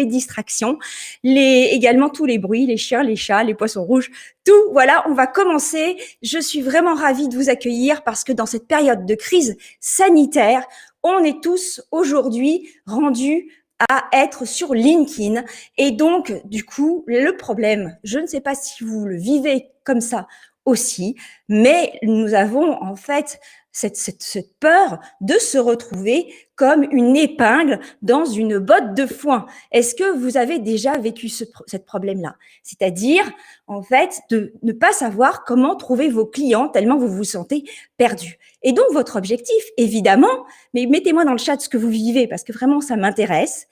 les distractions, également tous les bruits, les chiens, les chats, les poissons rouges, tout. Voilà, on va commencer. Je suis vraiment ravie de vous accueillir parce que dans cette période de crise sanitaire, on est tous aujourd'hui rendus à être sur LinkedIn. Et donc, du coup, le problème, je ne sais pas si vous le vivez comme ça aussi, mais nous avons en fait cette peur de se retrouver comme une épingle dans une botte de foin. Est-ce que vous avez déjà vécu ce problème-là? C'est-à-dire, en fait, de ne pas savoir comment trouver vos clients tellement vous vous sentez perdu. Et donc, votre objectif, évidemment, mais mettez-moi dans le chat ce que vous vivez parce que vraiment, ça m'intéresse.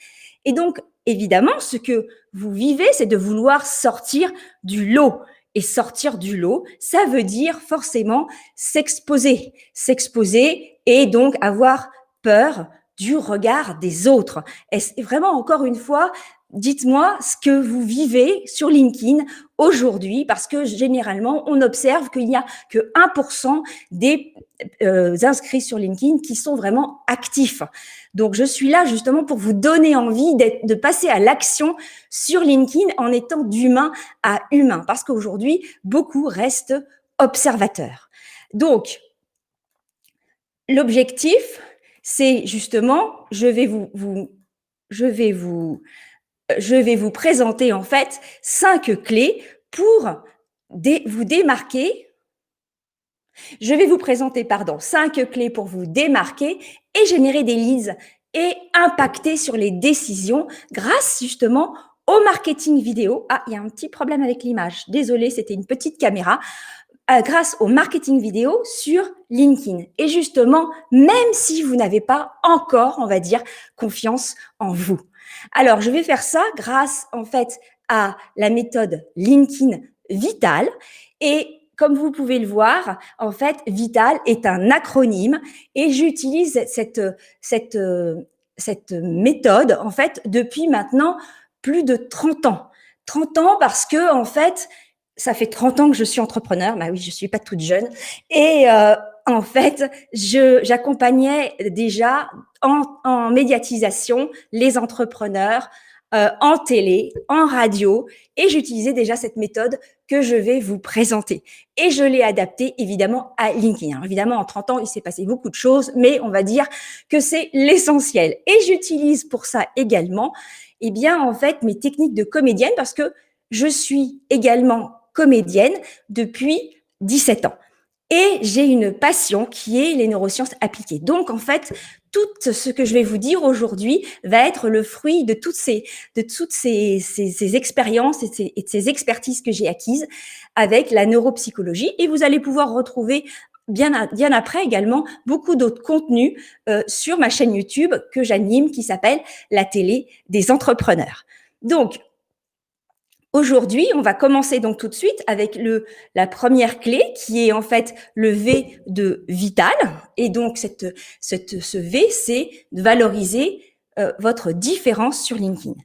Et donc, évidemment, ce que vous vivez, c'est de vouloir sortir du lot. Et sortir du lot, ça veut dire forcément s'exposer. S'exposer et donc avoir peur du regard des autres. Et vraiment, encore une fois, dites-moi ce que vous vivez sur LinkedIn aujourd'hui, parce que généralement, on observe qu'il n'y a que 1% des inscrits sur LinkedIn qui sont vraiment actifs. Donc, je suis là justement pour vous donner envie de passer à l'action sur LinkedIn en étant d'humain à humain, parce qu'aujourd'hui, beaucoup restent observateurs. Donc, l'objectif, c'est justement, je vais vous présenter en fait 5 clés pour vous démarquer. Je vais vous présenter, 5 clés pour vous démarquer et générer des leads et impacter sur les décisions grâce justement au marketing vidéo. Ah, il y a un petit problème avec l'image. Désolée, c'était une petite caméra. Grâce au marketing vidéo sur LinkedIn. Et justement, même si vous n'avez pas encore, on va dire, confiance en vous. Alors, je vais faire ça grâce, en fait, à la méthode LinkedIn Vital. Et comme vous pouvez le voir, en fait, Vital est un acronyme et j'utilise cette méthode, en fait, depuis maintenant plus de 30 ans. 30 ans parce que, en fait, ça fait 30 ans que je suis entrepreneur. Bah oui, je suis pas toute jeune. Et en fait, j'accompagnais déjà en médiatisation les entrepreneurs en télé, en radio, et j'utilisais déjà cette méthode que je vais vous présenter. Et je l'ai adaptée évidemment à LinkedIn. Alors, évidemment, en 30 ans, il s'est passé beaucoup de choses, mais on va dire que c'est l'essentiel. Et j'utilise pour ça également, eh bien, en fait, mes techniques de comédienne parce que je suis également comédienne depuis 17 ans. Et j'ai une passion qui est les neurosciences appliquées. Donc, en fait, tout ce que je vais vous dire aujourd'hui va être le fruit de toutes ces expériences et de ces expertises que j'ai acquises avec la neuropsychologie. Et vous allez pouvoir retrouver bien après également beaucoup d'autres contenus sur ma chaîne YouTube que j'anime qui s'appelle La télé des entrepreneurs. Donc, aujourd'hui, on va commencer donc tout de suite avec la première clé qui est en fait le V de Vital. Et donc, ce V, c'est de valoriser votre différence sur LinkedIn.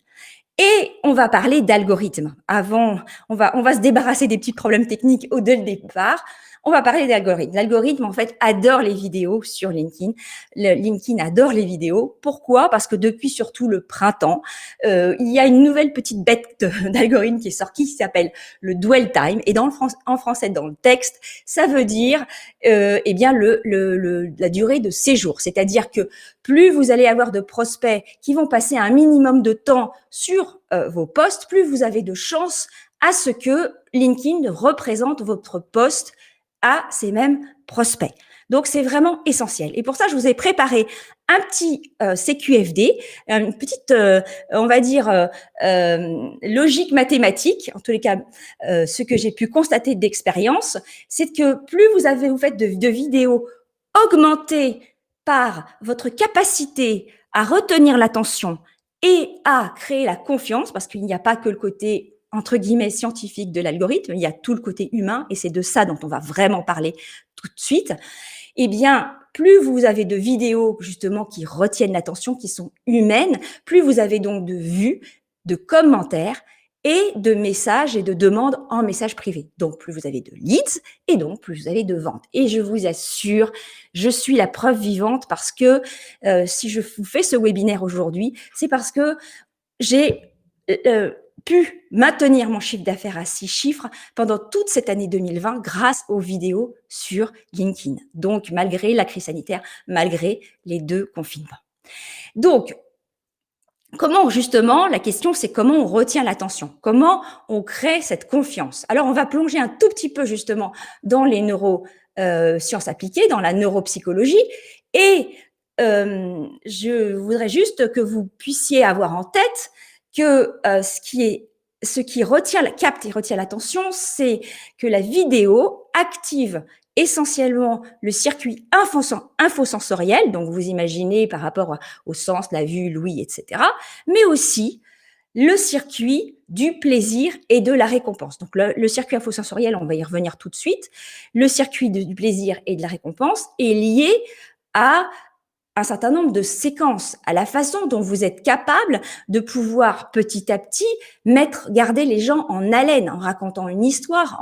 Et on va parler d'algorithmes. Avant, on va se débarrasser des petits problèmes techniques dès le départ. On va parler d'algorithmes. L'algorithme, en fait, adore les vidéos sur LinkedIn. LinkedIn adore les vidéos. Pourquoi? Parce que depuis surtout le printemps, il y a une nouvelle petite bête d'algorithme qui est sortie qui s'appelle le dwell time. Et en français, dans le texte, ça veut dire eh bien la durée de séjour. C'est-à-dire que plus vous allez avoir de prospects qui vont passer un minimum de temps sur vos posts, plus vous avez de chances à ce que LinkedIn représente votre post à ces mêmes prospects. Donc, c'est vraiment essentiel. Et pour ça, je vous ai préparé un petit CQFD, une petite, on va dire, logique mathématique. En tous les cas, ce que j'ai pu constater d'expérience, c'est que plus vous faites de vidéos augmentées par votre capacité à retenir l'attention et à créer la confiance, parce qu'il n'y a pas que le côté entre guillemets scientifique de l'algorithme, il y a tout le côté humain et c'est de ça dont on va vraiment parler tout de suite. Eh bien, plus vous avez de vidéos justement qui retiennent l'attention, qui sont humaines, plus vous avez donc de vues, de commentaires et de messages et de demandes en message privé. Donc, plus vous avez de leads et donc plus vous avez de ventes. Et je vous assure, je suis la preuve vivante parce que si je vous fais ce webinaire aujourd'hui, c'est parce que j'ai pu maintenir mon chiffre d'affaires à 6 chiffres pendant toute cette année 2020 grâce aux vidéos sur LinkedIn. Donc, malgré la crise sanitaire, malgré les 2 confinements. Donc, comment justement, la question c'est comment on retient l'attention? Comment on crée cette confiance? Alors, on va plonger un tout petit peu justement dans les neurosciences appliquées, dans la neuropsychologie et je voudrais juste que vous puissiez avoir en tête que ce qui capte et retient l'attention, c'est que la vidéo active essentiellement le circuit infosensoriel, donc vous imaginez par rapport au sens, la vue, l'ouïe, etc., mais aussi le circuit du plaisir et de la récompense. Donc le circuit infosensoriel, on va y revenir tout de suite. Le circuit du plaisir et de la récompense est lié à un certain nombre de séquences, à la façon dont vous êtes capable de pouvoir petit à petit garder les gens en haleine, en racontant une histoire,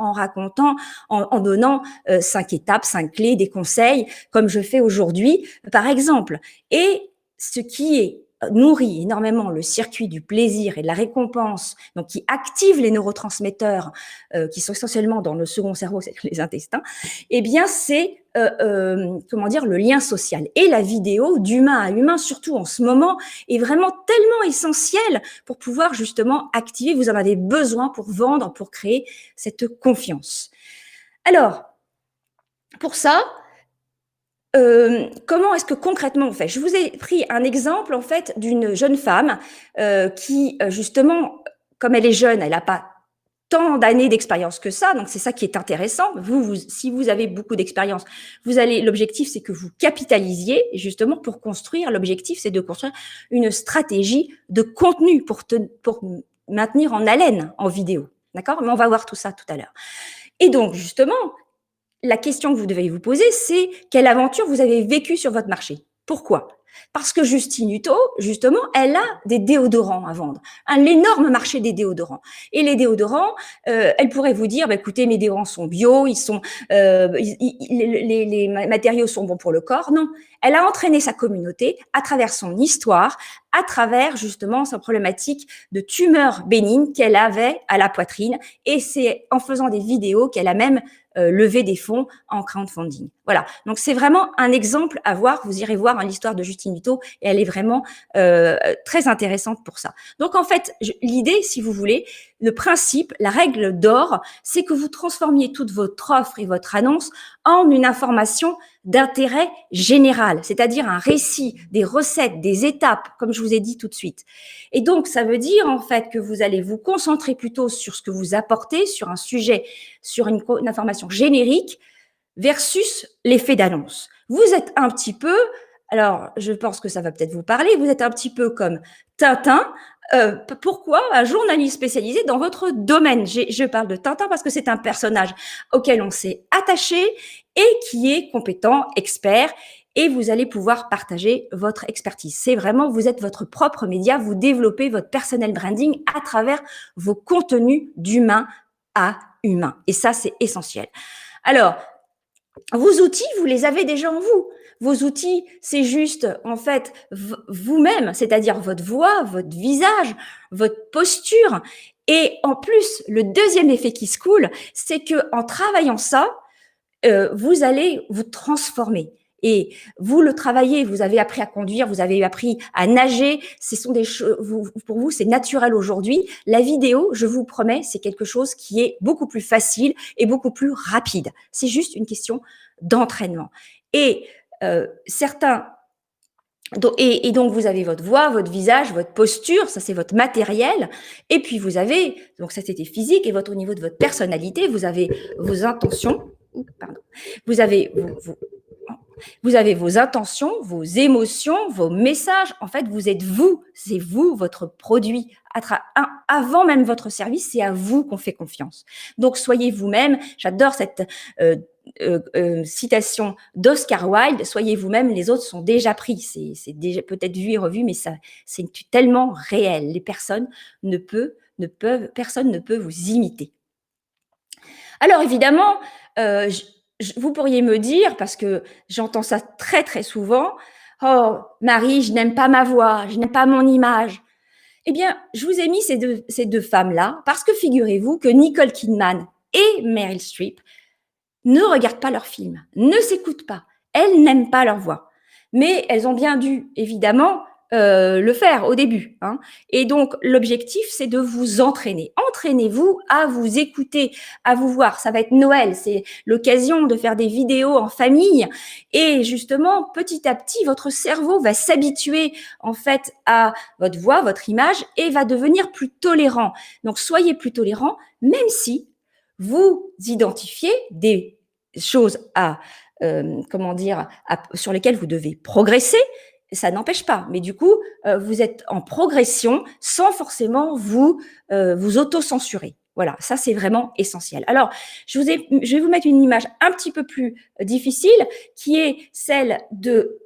en donnant 5 étapes, 5 clés, des conseils, comme je fais aujourd'hui, par exemple. Et ce qui nourrit énormément le circuit du plaisir et de la récompense, donc qui active les neurotransmetteurs qui sont essentiellement dans le second cerveau, c'est les intestins, eh bien c'est comment dire, le lien social. Et la vidéo d'humain à humain, surtout en ce moment, est vraiment tellement essentielle pour pouvoir justement activer, vous en avez besoin pour vendre, pour créer cette confiance. Alors, pour ça, comment est-ce que concrètement on fait? Je vous ai pris un exemple en fait d'une jeune femme qui justement, comme elle est jeune, elle n'a pas tant d'années d'expérience que ça, donc c'est ça qui est intéressant. Si vous avez beaucoup d'expérience, l'objectif c'est que vous capitalisiez, et justement pour construire, l'objectif c'est de construire une stratégie de contenu pour maintenir en haleine en vidéo, d'accord? Mais on va voir tout ça tout à l'heure. Et donc justement, la question que vous devez vous poser, c'est quelle aventure vous avez vécue sur votre marché? Pourquoi? Parce que Justine Hutto, justement, elle a des déodorants à vendre, l'énorme marché des déodorants. Et les déodorants, elle pourrait vous dire, bah, écoutez, mes déodorants sont bio, les matériaux sont bons pour le corps. Non, elle a entraîné sa communauté à travers son histoire, à travers justement sa problématique de tumeur bénigne qu'elle avait à la poitrine. Et c'est en faisant des vidéos qu'elle a même lever des fonds en crowdfunding. Voilà, donc c'est vraiment un exemple à voir. Vous irez voir l'histoire de Justine Hutto et elle est vraiment très intéressante pour ça. Donc en fait, l'idée, si vous voulez, le principe, la règle d'or, c'est que vous transformiez toute votre offre et votre annonce en une information d'intérêt général, c'est-à-dire un récit, des recettes, des étapes, comme je vous ai dit tout de suite. Et donc, ça veut dire en fait que vous allez vous concentrer plutôt sur ce que vous apportez, sur un sujet, sur une information générique versus l'effet d'annonce. Vous êtes un petit peu, alors je pense que ça va peut-être vous parler, vous êtes un petit peu comme Tintin. Pourquoi un journaliste spécialisé dans votre domaine? Je parle de Tintin parce que c'est un personnage auquel on s'est attaché et qui est compétent, expert, et vous allez pouvoir partager votre expertise. C'est vraiment, vous êtes votre propre média, vous développez votre personal branding à travers vos contenus d'humain à humain. Et ça, c'est essentiel. Alors, vos outils, vous les avez déjà en vous. Vos outils, c'est juste, en fait, vous-même, c'est-à-dire votre voix, votre visage, votre posture. Et en plus, le deuxième effet qui se coule, c'est que en travaillant ça, vous allez vous transformer. Et vous le travaillez, vous avez appris à conduire, vous avez appris à nager, ce sont des choses, pour vous, c'est naturel aujourd'hui. La vidéo, je vous promets, c'est quelque chose qui est beaucoup plus facile et beaucoup plus rapide. C'est juste une question d'entraînement. Et donc, vous avez votre voix, votre visage, votre posture, ça c'est votre matériel. Et puis vous avez, donc ça c'était physique, et au niveau de votre personnalité, vous avez vos intentions, vous avez vos intentions, vos émotions, vos messages. En fait, vous êtes vous, c'est vous, votre produit. Avant même votre service, c'est à vous qu'on fait confiance. Donc, soyez vous-même. J'adore cette citation d'Oscar Wilde, soyez vous-même, les autres sont déjà pris. C'est déjà peut-être vu et revu, mais ça, c'est tellement réel. Personne ne peut vous imiter. Alors évidemment, vous pourriez me dire, parce que j'entends ça très très souvent, oh Marie, je n'aime pas ma voix, je n'aime pas mon image. Eh bien, je vous ai mis ces deux femmes-là parce que figurez-vous que Nicole Kidman et Meryl Streep ne regardent pas leurs films, ne s'écoutent pas. Elles n'aiment pas leur voix. Mais elles ont bien dû, évidemment, le faire au début, hein. Et donc, l'objectif, c'est de vous entraîner. Entraînez-vous à vous écouter, à vous voir. Ça va être Noël, c'est l'occasion de faire des vidéos en famille. Et justement, petit à petit, votre cerveau va s'habituer, en fait, à votre voix, votre image, et va devenir plus tolérant. Donc, soyez plus tolérant, même si vous identifiez des choses comment dire, sur lesquelles vous devez progresser. Ça n'empêche pas, mais du coup, vous êtes en progression sans forcément vous auto-censurer. Voilà, ça c'est vraiment essentiel. Alors, je vais vous mettre une image un petit peu plus difficile, qui est celle de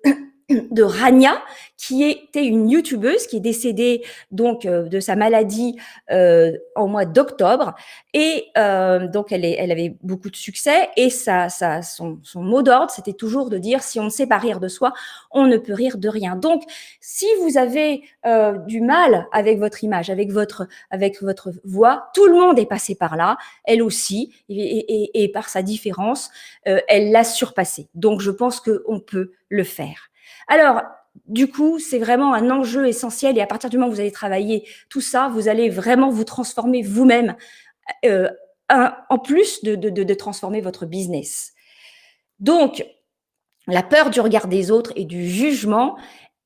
Rania, qui était une youtubeuse qui est décédée donc de sa maladie en mois d'octobre. Et donc elle avait beaucoup de succès, et son mot d'ordre, c'était toujours de dire: si on ne sait pas rire de soi, on ne peut rire de rien. Donc, si vous avez du mal avec votre image, avec votre voix, tout le monde est passé par là, elle aussi, et par sa différence, elle l'a surpassé. Donc, je pense qu'on peut le faire. Alors, du coup, c'est vraiment un enjeu essentiel, et à partir du moment où vous allez travailler tout ça, vous allez vraiment vous transformer vous-même, euh, en plus de transformer votre business. Donc, la peur du regard des autres et du jugement,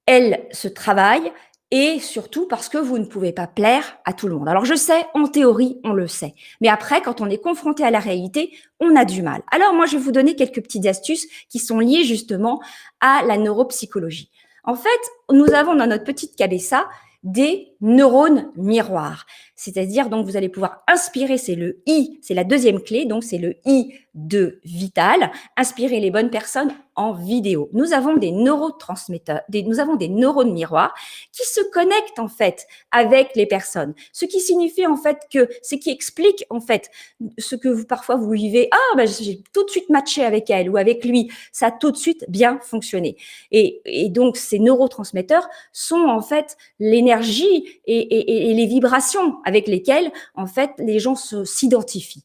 elle se travaille, et surtout parce que vous ne pouvez pas plaire à tout le monde. Alors je sais, en théorie, on le sait. Mais après, quand on est confronté à la réalité, on a du mal. Alors moi, je vais vous donner quelques petites astuces qui sont liées justement à la neuropsychologie. En fait, nous avons dans notre petite cabessa des neurones miroirs. C'est-à-dire, donc, vous allez pouvoir inspirer, c'est le I, c'est la deuxième clé, donc c'est le I de vital, inspirer les bonnes personnes en vidéo. Nous avons des neurotransmetteurs, nous avons des neurones miroirs qui se connectent en fait avec les personnes. Ce qui signifie en fait que, ce qui explique en fait ce que vous parfois vous vivez. Ah, ben, j'ai tout de suite matché avec elle ou avec lui. Ça a tout de suite bien fonctionné. Et donc ces neurotransmetteurs sont en fait l'énergie et les vibrations avec lesquelles en fait les gens s'identifient.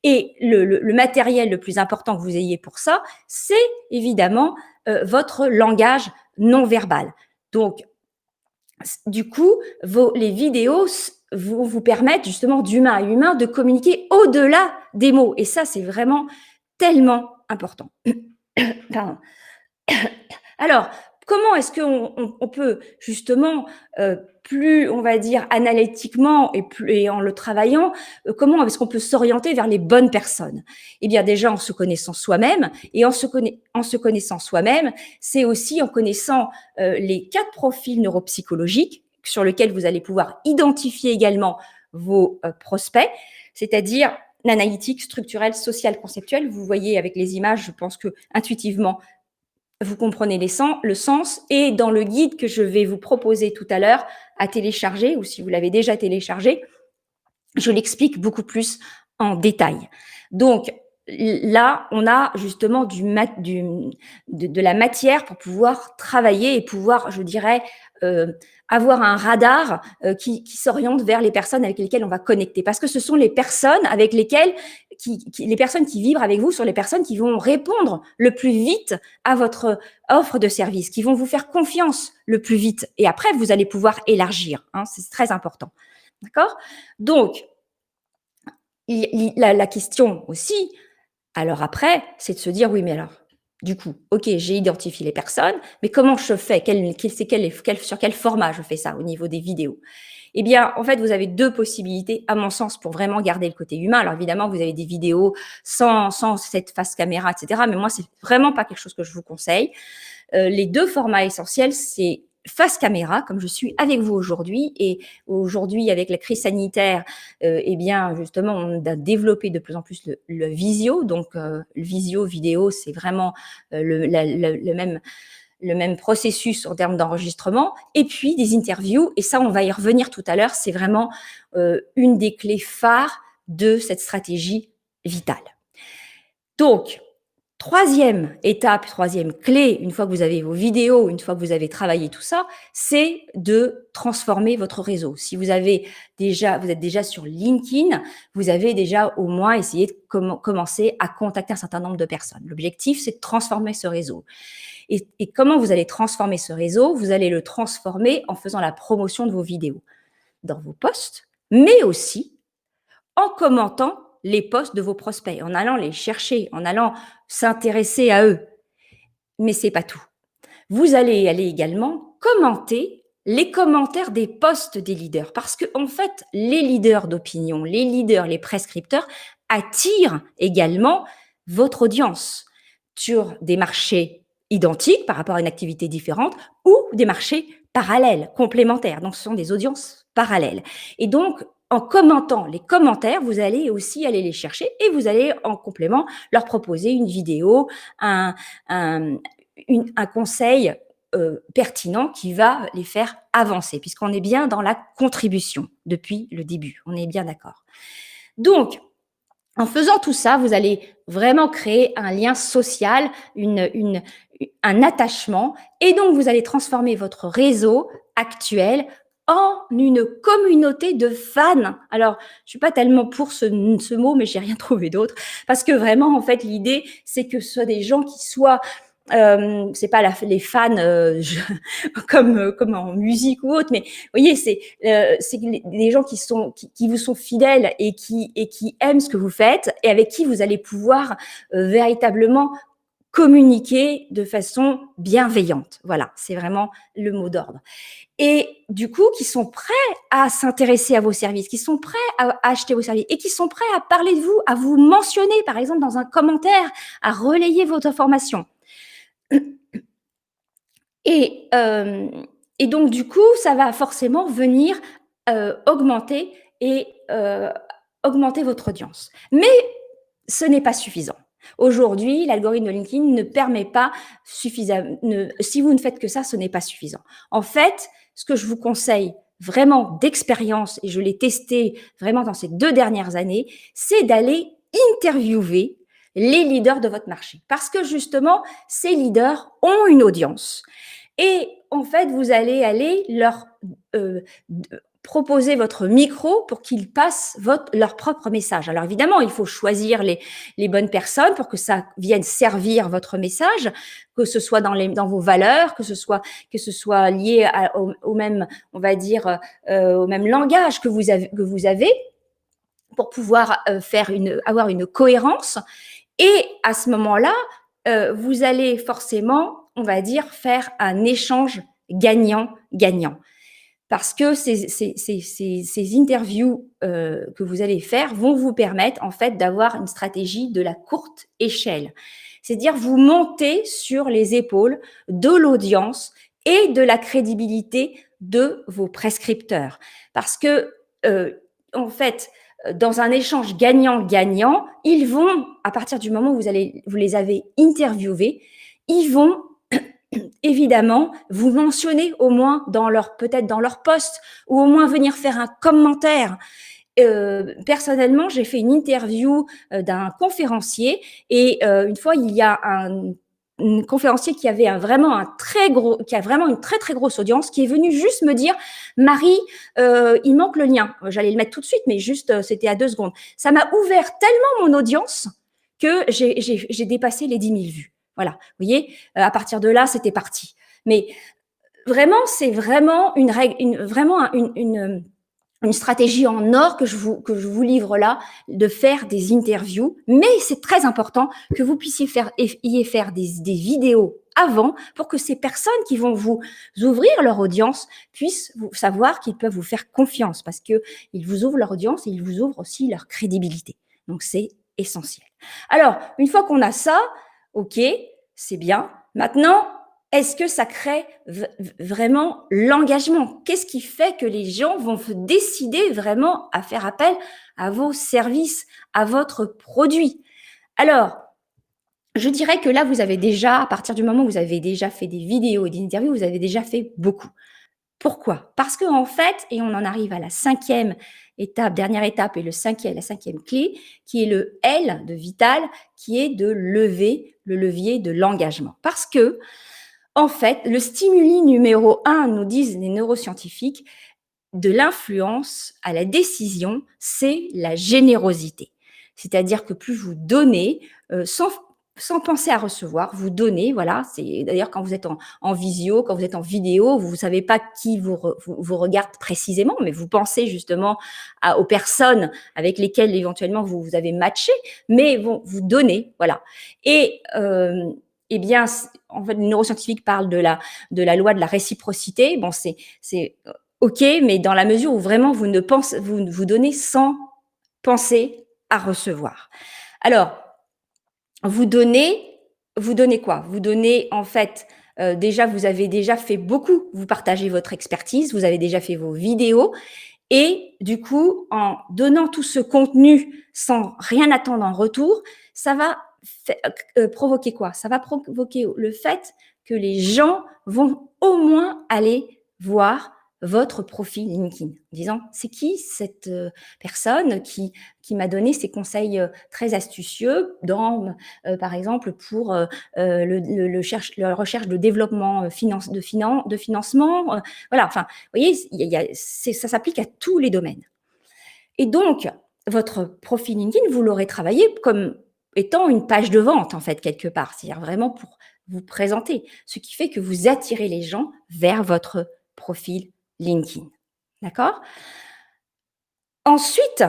Et le matériel le plus important que vous ayez pour ça, c'est évidemment votre langage non verbal. Donc, du coup, les vidéos vous permettent justement d'humain à humain de communiquer au-delà des mots. Et ça, c'est vraiment tellement important. Pardon. Alors, comment est-ce qu'on peut justement, plus, on va dire, analytiquement et en le travaillant, comment est-ce qu'on peut s'orienter vers les bonnes personnes? Eh bien, déjà en se connaissant soi-même, et en se connaissant soi-même, c'est aussi en connaissant les 4 profils neuropsychologiques sur lesquels vous allez pouvoir identifier également vos prospects, c'est-à-dire l'analytique, structurelle, sociale, conceptuelle. Vous voyez avec les images, je pense que intuitivement, vous comprenez le sens, et dans le guide que je vais vous proposer tout à l'heure à télécharger, ou si vous l'avez déjà téléchargé, je l'explique beaucoup plus en détail. Donc là, on a justement de la matière pour pouvoir travailler et pouvoir, je dirais, avoir un radar qui s'oriente vers les personnes avec lesquelles on va connecter. Parce que ce sont les personnes avec lesquelles, les personnes qui vibrent avec vous sont les personnes qui vont répondre le plus vite à votre offre de service, qui vont vous faire confiance le plus vite. Et après, vous allez pouvoir élargir, hein, c'est très important. D'accord? Donc, la question aussi, alors après, c'est de se dire: oui, mais alors, du coup, ok, j'ai identifié les personnes, mais comment je fais? Sur quel format je fais ça au niveau des vidéos? Eh bien, en fait, vous avez 2 possibilités, à mon sens, pour vraiment garder le côté humain. Alors évidemment, vous avez des vidéos sans cette face caméra, etc. Mais moi, c'est vraiment pas quelque chose que je vous conseille. Les 2 formats essentiels, c'est face caméra, comme je suis avec vous aujourd'hui. Et aujourd'hui, avec la crise sanitaire, eh bien, justement, on a développé de plus en plus le visio. Donc, le visio, vidéo, c'est vraiment le même processus en termes d'enregistrement. Et puis, des interviews. Et ça, on va y revenir tout à l'heure. C'est vraiment une des clés phares de cette stratégie vitale. Donc, Troisième étape, troisième clé, une fois que vous avez vos vidéos, une fois que vous avez travaillé tout ça, c'est de transformer votre réseau. Si vous êtes déjà sur LinkedIn, vous avez déjà au moins essayé de commencer à contacter un certain nombre de personnes. L'objectif, c'est de transformer ce réseau. Et comment vous allez transformer ce réseau? Vous allez le transformer en faisant la promotion de vos vidéos dans vos posts, mais aussi en commentant les posts de vos prospects, en allant les chercher, en allant s'intéresser à eux. Mais c'est pas tout. Vous allez aller également commenter les commentaires des posts des leaders, parce que en fait, les leaders d'opinion, les leaders, les prescripteurs attirent également votre audience sur des marchés identiques par rapport à une activité différente ou des marchés parallèles, complémentaires. Donc, ce sont des audiences parallèles. Et donc, en commentant les commentaires, vous allez aussi aller les chercher et vous allez en complément leur proposer une vidéo, un conseil pertinent qui va les faire avancer, puisqu'on est bien dans la contribution depuis le début. On est bien d'accord. Donc, en faisant tout ça, vous allez vraiment créer un lien social, un attachement, et donc vous allez transformer votre réseau actuel en une communauté de fans. Alors, je suis pas tellement pour ce mot, mais j'ai rien trouvé d'autre, parce que vraiment, en fait, l'idée, c'est que ce soit des gens qui soient c'est pas les fans comme en musique ou autre, mais vous voyez, c'est des gens qui vous sont fidèles et qui aiment ce que vous faites et avec qui vous allez pouvoir véritablement communiquer de façon bienveillante. Voilà, c'est vraiment le mot d'ordre. Et du coup, qui sont prêts à s'intéresser à vos services, qui sont prêts à acheter vos services et qui sont prêts à parler de vous, à vous mentionner, par exemple, dans un commentaire, à relayer votre information. Et, et donc, du coup, ça va forcément venir augmenter votre audience. Mais ce n'est pas suffisant. Aujourd'hui, l'algorithme de LinkedIn ne permet pas suffisamment. Si vous ne faites que ça, ce n'est pas suffisant. En fait, ce que je vous conseille vraiment d'expérience, et je l'ai testé vraiment dans ces 2 dernières années, c'est d'aller interviewer les leaders de votre marché. Parce que justement, ces leaders ont une audience. Et en fait, vous allez aller leur proposer votre micro pour qu'ils passent leur propre message. Alors évidemment, il faut choisir les bonnes personnes pour que ça vienne servir votre message, que ce soit dans vos valeurs, que ce soit lié au même, on va dire, au même langage que vous avez pour pouvoir avoir une cohérence. Et à ce moment-là, vous allez forcément, on va dire, faire un échange gagnant-gagnant. Parce que ces interviews que vous allez faire vont vous permettre en fait d'avoir une stratégie de la courte échelle. C'est-à-dire vous montez sur les épaules de l'audience et de la crédibilité de vos prescripteurs. Parce que en fait, dans un échange gagnant-gagnant, ils vont, à partir du moment où vous les avez interviewés, ils vont évidemment vous mentionner au moins peut-être dans leur post ou au moins venir faire un commentaire. Personnellement, j'ai fait une interview d'un conférencier et une fois, il y a un conférencier qui avait vraiment une très très grosse audience, qui est venu juste me dire: Marie, il manque le lien. J'allais le mettre tout de suite, mais juste c'était à 2 secondes. Ça m'a ouvert tellement mon audience que j'ai dépassé les 10 000 vues. Voilà, vous voyez, à partir de là, c'était parti. Mais vraiment, c'est vraiment une stratégie en or que je vous livre là, de faire des interviews. Mais c'est très important que vous puissiez faire des vidéos avant pour que ces personnes qui vont vous ouvrir leur audience puissent savoir qu'ils peuvent vous faire confiance, parce qu'ils vous ouvrent leur audience et ils vous ouvrent aussi leur crédibilité. Donc, c'est essentiel. Alors, une fois qu'on a ça, ok, c'est bien. Maintenant, est-ce que ça crée vraiment l'engagement? Qu'est-ce qui fait que les gens vont décider vraiment à faire appel à vos services, à votre produit? Alors, je dirais que là, vous avez déjà, à partir du moment où vous avez déjà fait des vidéos et des interviews, vous avez déjà fait beaucoup. Pourquoi? Parce qu'en fait, et on en arrive à la cinquième étape, dernière étape et la cinquième clé, qui est le L de vital, qui est de lever le levier de l'engagement. Parce que, en fait, le stimuli numéro un, nous disent les neuroscientifiques, de l'influence à la décision, c'est la générosité. C'est-à-dire que plus vous donnez, sans penser à recevoir, vous donnez, voilà. C'est d'ailleurs quand vous êtes en visio, quand vous êtes en vidéo, vous ne savez pas qui vous regarde précisément, mais vous pensez justement aux personnes avec lesquelles éventuellement vous avez matché, mais vous donnez, voilà. Et eh bien, en fait, les neuroscientifiques parlent de la loi de la réciprocité. Bon, c'est OK, mais dans la mesure où vraiment vous donnez sans penser à recevoir. Alors, vous donnez vous donnez quoi? Vous donnez en fait, déjà vous avez déjà fait beaucoup, vous partagez votre expertise, vous avez déjà fait vos vidéos et du coup, en donnant tout ce contenu sans rien attendre en retour, ça va provoquer quoi? Ça va provoquer le fait que les gens vont au moins aller voir votre profil LinkedIn, en disant: «C'est qui cette, personne qui m'a donné ces conseils, très astucieux dans, par exemple pour, la recherche de développement, de financement», voilà, enfin, vous voyez, ça s'applique à tous les domaines. Et donc, votre profil LinkedIn, vous l'aurez travaillé comme étant une page de vente, en fait, quelque part. C'est-à-dire vraiment pour vous présenter. Ce qui fait que vous attirez les gens vers votre profil LinkedIn. D'accord? Ensuite,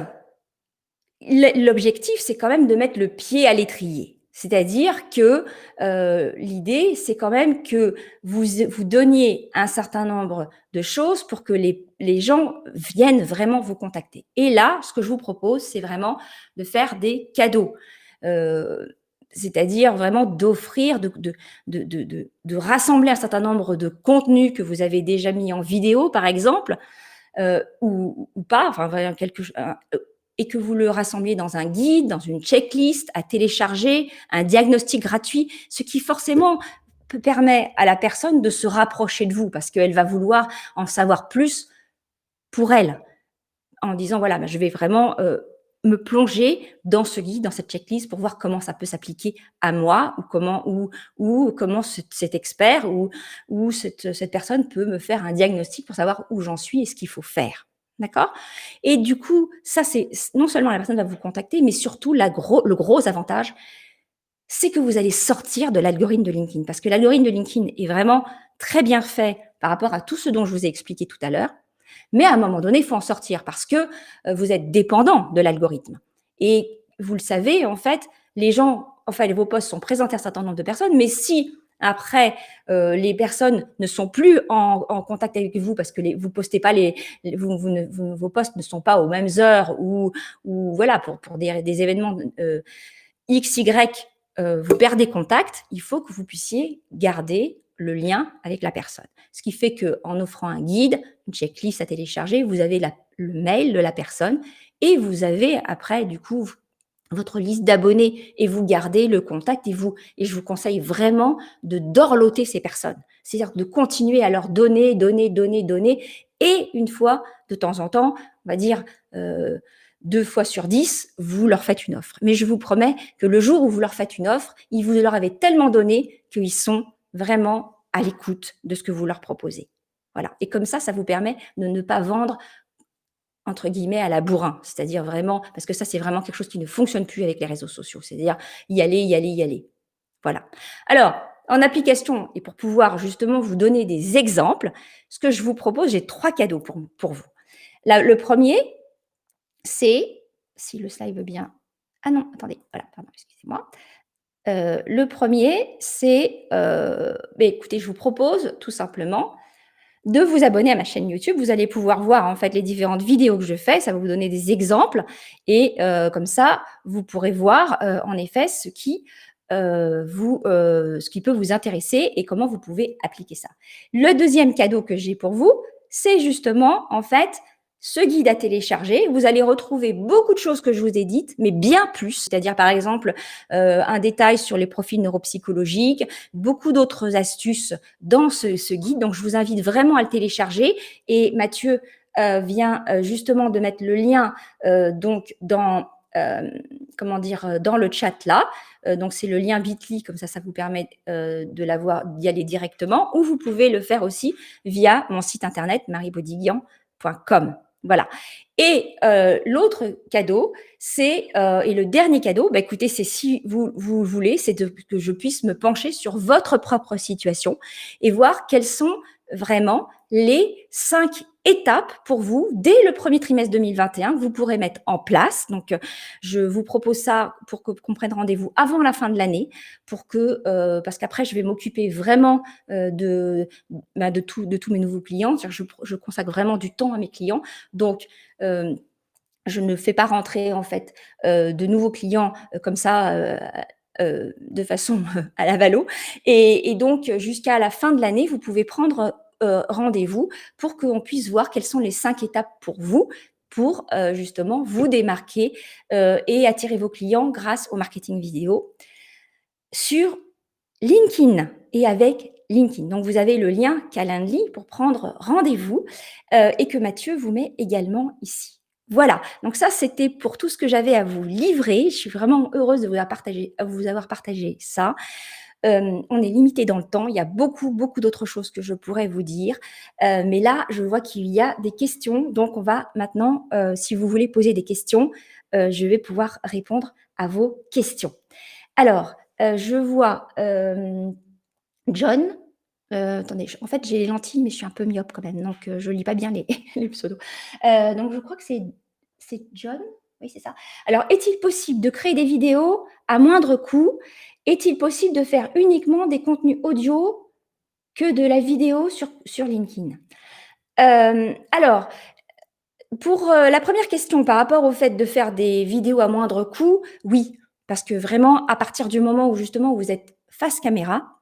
l'objectif, c'est quand même de mettre le pied à l'étrier. C'est-à-dire que l'idée, c'est quand même que vous donniez un certain nombre de choses pour que les gens viennent vraiment vous contacter. Et là, ce que je vous propose, c'est vraiment de faire des cadeaux. C'est-à-dire vraiment d'offrir, de rassembler un certain nombre de contenus que vous avez déjà mis en vidéo, par exemple, ou pas, enfin et que vous le rassembliez dans un guide, dans une checklist à télécharger, un diagnostic gratuit, ce qui forcément permet à la personne de se rapprocher de vous parce qu'elle va vouloir en savoir plus pour elle, en disant voilà, je vais vraiment me plonger dans ce guide, dans cette checklist pour voir comment ça peut s'appliquer à moi ou comment cet expert ou cette personne peut me faire un diagnostic pour savoir où j'en suis et ce qu'il faut faire. D'accord? Et du coup, ça, c'est non seulement la personne va vous contacter, mais surtout le gros avantage, c'est que vous allez sortir de l'algorithme de LinkedIn. Parce que l'algorithme de LinkedIn est vraiment très bien fait par rapport à tout ce dont je vous ai expliqué tout à l'heure. Mais à un moment donné, il faut en sortir parce que vous êtes dépendant de l'algorithme. Et vous le savez, en fait, les gens, enfin, vos posts sont présentés à un certain nombre de personnes, mais si après les personnes ne sont plus en contact avec vous parce que vous postez pas vos posts ne sont pas aux mêmes heures ou voilà pour des événements X, Y, vous perdez contact, il faut que vous puissiez garder le lien avec la personne. Ce qui fait qu'en offrant un guide, une checklist à télécharger, vous avez le mail de la personne et vous avez après, du coup, votre liste d'abonnés et vous gardez le contact et je vous conseille vraiment de dorloter ces personnes. C'est-à-dire de continuer à leur donner, donner, donner, donner et une fois, de temps en temps, on va dire, 2 fois sur 10, vous leur faites une offre. Mais je vous promets que le jour où vous leur faites une offre, vous leur avez tellement donné qu'ils sont vraiment à l'écoute de ce que vous leur proposez. Voilà. Et comme ça vous permet de ne pas vendre entre guillemets à la bourrin. C'est-à-dire vraiment, parce que ça, c'est vraiment quelque chose qui ne fonctionne plus avec les réseaux sociaux. C'est-à-dire y aller, y aller, y aller. Voilà. Alors, en application, et pour pouvoir justement vous donner des exemples, ce que je vous propose, j'ai 3 cadeaux pour vous. Le premier, c'est, si le slide veut bien. Ah non, attendez, voilà, pardon, excusez-moi. Le premier, c'est, écoutez, je vous propose tout simplement de vous abonner à ma chaîne YouTube. Vous allez pouvoir voir en fait les différentes vidéos que je fais. Ça va vous donner des exemples et comme ça, vous pourrez voir en effet ce qui peut vous intéresser et comment vous pouvez appliquer ça. Le deuxième cadeau que j'ai pour vous, c'est justement en fait ce guide à télécharger. Vous allez retrouver beaucoup de choses que je vous ai dites, mais bien plus. C'est-à-dire, par exemple, un détail sur les profils neuropsychologiques, beaucoup d'autres astuces dans ce guide. Donc, je vous invite vraiment à le télécharger. Et Mathieu vient justement de mettre le lien donc dans comment dire dans le chat là. Donc c'est le lien Bitly, comme ça vous permet de l'avoir, d'y aller directement, ou vous pouvez le faire aussi via mon site internet mariebodiguian.com. Voilà. Et l'autre cadeau, c'est et le dernier cadeau, bah, écoutez, c'est si vous voulez, c'est que je puisse me pencher sur votre propre situation et voir quelles sont vraiment les 5 étapes pour vous dès le premier trimestre 2021 que vous pourrez mettre en place. Donc, je vous propose ça pour qu'on prenne rendez-vous avant la fin de l'année, pour que parce qu'après je vais m'occuper vraiment de tous mes nouveaux clients. Je consacre vraiment du temps à mes clients. Donc, je ne fais pas rentrer en fait de nouveaux clients comme ça de façon à la valo. Et donc, jusqu'à la fin de l'année, vous pouvez prendre rendez-vous pour qu'on puisse voir quelles sont les 5 étapes pour vous, pour justement vous démarquer et attirer vos clients grâce au marketing vidéo sur LinkedIn et avec LinkedIn. Donc, vous avez le lien Calendly pour prendre rendez-vous et que Mathieu vous met également ici. Voilà, donc ça, c'était pour tout ce que j'avais à vous livrer. Je suis vraiment heureuse de vous avoir partagé ça. On est limité dans le temps. Il y a beaucoup, beaucoup d'autres choses que je pourrais vous dire. Mais là, je vois qu'il y a des questions. Donc, on va maintenant, si vous voulez poser des questions, je vais pouvoir répondre à vos questions. Alors, je vois John. Attendez, en fait, j'ai les lentilles, mais je suis un peu myope quand même, donc je lis pas bien les pseudos. Donc, je crois que c'est John. Oui, c'est ça. Alors, est-il possible de créer des vidéos à moindre coût? Est-il possible de faire uniquement des contenus audio que de la vidéo sur LinkedIn? Alors, pour la première question par rapport au fait de faire des vidéos à moindre coût, oui, parce que vraiment, à partir du moment où justement vous êtes face caméra,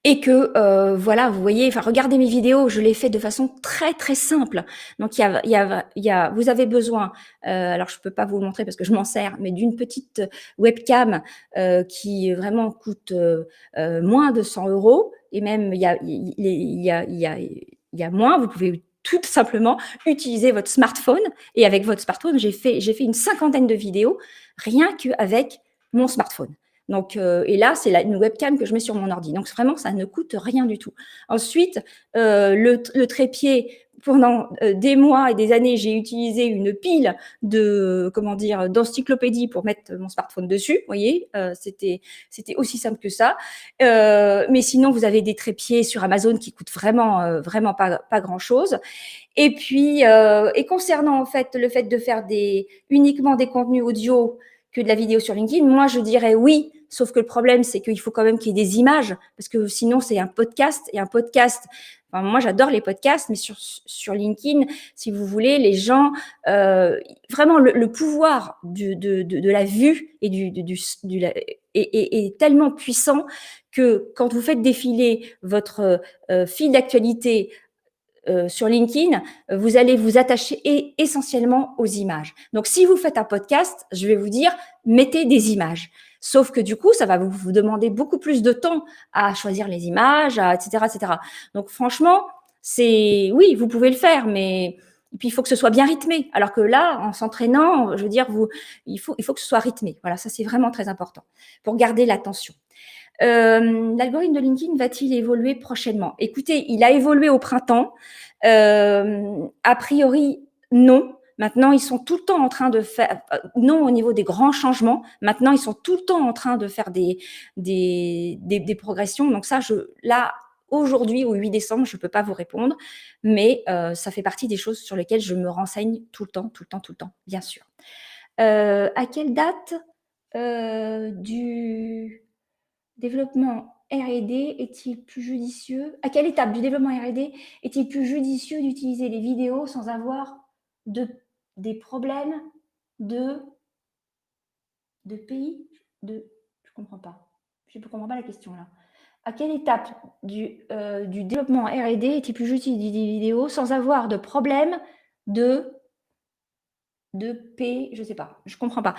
et que voilà, vous voyez, enfin regardez mes vidéos, je les fais de façon très très simple. Donc vous avez besoin, alors je peux pas vous le montrer parce que je m'en sers, mais d'une petite webcam qui vraiment coûte moins de 100 €. Et même il y a moins. Vous pouvez tout simplement utiliser votre smartphone. Et avec votre smartphone, j'ai fait une 50aine de vidéos rien qu'avec mon smartphone. Donc, et là, c'est une webcam que je mets sur mon ordi. Donc, vraiment, ça ne coûte rien du tout. Ensuite, le trépied, pendant des mois et des années, j'ai utilisé une pile d'encyclopédie pour mettre mon smartphone dessus. Vous voyez, c'était aussi simple que ça. Mais sinon, vous avez des trépieds sur Amazon qui coûtent vraiment pas grand-chose. Et puis, et concernant en fait le fait de faire uniquement des contenus audio que de la vidéo sur LinkedIn, moi je dirais oui, sauf que le problème c'est qu'il faut quand même qu'il y ait des images, parce que sinon c'est un podcast, et un podcast, enfin, moi j'adore les podcasts, mais sur LinkedIn, si vous voulez, les gens, vraiment le pouvoir de la vue et est tellement puissant que quand vous faites défiler votre fil d'actualité sur LinkedIn, vous allez vous attacher essentiellement aux images. Donc, si vous faites un podcast, je vais vous dire, mettez des images. Sauf que du coup, ça va vous demander beaucoup plus de temps à choisir les images, etc., etc. Donc, franchement, oui, vous pouvez le faire, mais et puis il faut que ce soit bien rythmé. Alors que là, en s'entraînant, je veux dire, il faut que ce soit rythmé. Voilà, ça c'est vraiment très important pour garder l'attention. L'algorithme de LinkedIn va-t-il évoluer prochainement? Écoutez, il a évolué au printemps. A priori, non. Maintenant, ils sont tout le temps en train de faire, non au niveau des grands changements. Maintenant, ils sont tout le temps en train de faire des progressions. Donc ça, là, aujourd'hui, au 8 décembre, je ne peux pas vous répondre, mais ça fait partie des choses sur lesquelles je me renseigne tout le temps, bien sûr. À quelle date du développement R&D est-il plus judicieux? À quelle étape du développement R&D est-il plus judicieux d'utiliser les vidéos sans avoir des problèmes de pays? Je comprends pas. Je ne comprends pas la question là. À quelle étape du développement R&D était plus juste des vidéos sans avoir de problème de P, je sais pas, je comprends pas.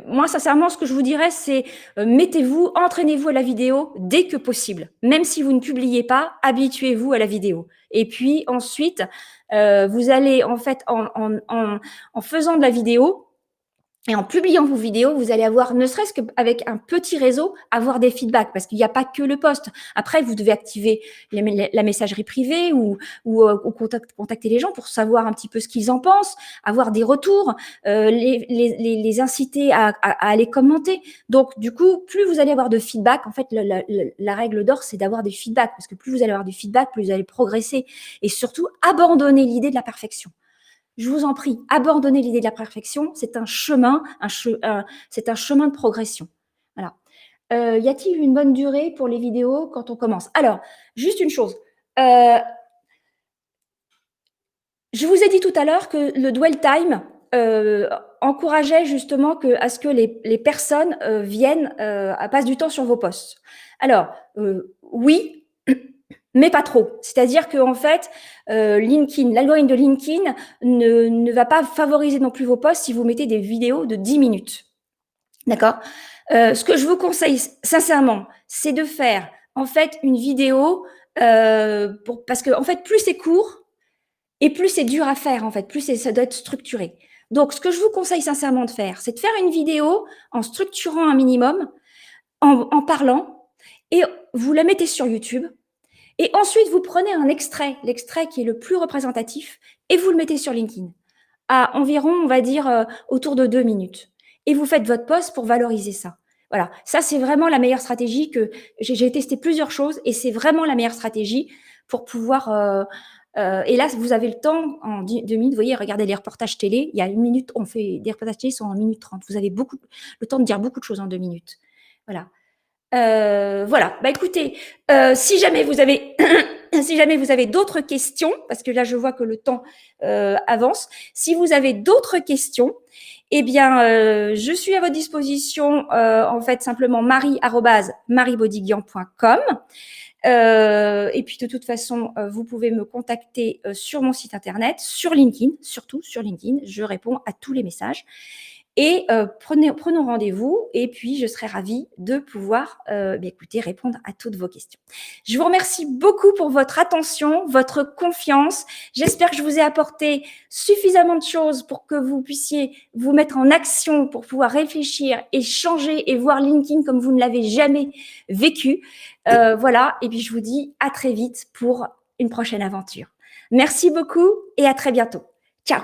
Moi, sincèrement, ce que je vous dirais, c'est mettez-vous, entraînez-vous à la vidéo dès que possible. Même si vous ne publiez pas, habituez-vous à la vidéo. Et puis ensuite, vous allez en fait, en faisant de la vidéo, et en publiant vos vidéos, vous allez avoir, ne serait-ce qu'avec un petit réseau, avoir des feedbacks parce qu'il n'y a pas que le post. Après, vous devez activer la messagerie privée ou contacter les gens pour savoir un petit peu ce qu'ils en pensent, avoir des retours, les inciter à aller commenter. Donc, du coup, plus vous allez avoir de feedback, en fait, la règle d'or, c'est d'avoir des feedbacks parce que plus vous allez avoir du feedback, plus vous allez progresser et surtout abandonner l'idée de la perfection. Je vous en prie, abandonnez l'idée de la perfection. C'est un chemin, c'est un chemin de progression. Voilà. Y a-t-il une bonne durée pour les vidéos quand on commence? Alors, juste une chose. Je vous ai dit tout à l'heure que le dwell time encourageait justement à ce que les personnes viennent, passent du temps sur vos posts. Alors, oui, mais pas trop. C'est-à-dire qu'en fait, LinkedIn, l'algorithme de LinkedIn ne va pas favoriser non plus vos posts si vous mettez des vidéos de 10 minutes. D'accord? Ce que je vous conseille sincèrement, c'est de faire en fait une vidéo parce que en fait, plus c'est court et plus c'est dur à faire en fait, plus ça doit être structuré. Donc, ce que je vous conseille sincèrement de faire, c'est de faire une vidéo en structurant un minimum, en parlant, et vous la mettez sur YouTube. Et ensuite, vous prenez un extrait, l'extrait qui est le plus représentatif, et vous le mettez sur LinkedIn, à environ, on va dire, autour de 2 minutes. Et vous faites votre post pour valoriser ça. Voilà, ça c'est vraiment la meilleure stratégie que j'ai testé plusieurs choses et c'est vraiment la meilleure stratégie pour pouvoir. Et là, vous avez le temps en 2 minutes. Vous voyez, regardez les reportages télé. Il y a 1 minute, on fait des reportages télé sont en 1 minute 30. Vous avez le temps de dire beaucoup de choses en 2 minutes. Voilà. Voilà. Bah écoutez, si jamais vous avez si jamais vous avez d'autres questions, parce que là je vois que le temps avance, si vous avez d'autres questions, eh bien je suis à votre disposition. En fait, simplement marie@mariebodyguian.com. Et puis de toute façon, vous pouvez me contacter sur mon site internet, sur LinkedIn, surtout sur LinkedIn. Je réponds à tous les messages. Et prenons rendez-vous et puis je serai ravie de pouvoir écoutez, répondre à toutes vos questions. Je vous remercie beaucoup pour votre attention, votre confiance. J'espère que je vous ai apporté suffisamment de choses pour que vous puissiez vous mettre en action pour pouvoir réfléchir et changer et voir LinkedIn comme vous ne l'avez jamais vécu. Voilà, et puis je vous dis à très vite pour une prochaine aventure. Merci beaucoup et à très bientôt. Ciao!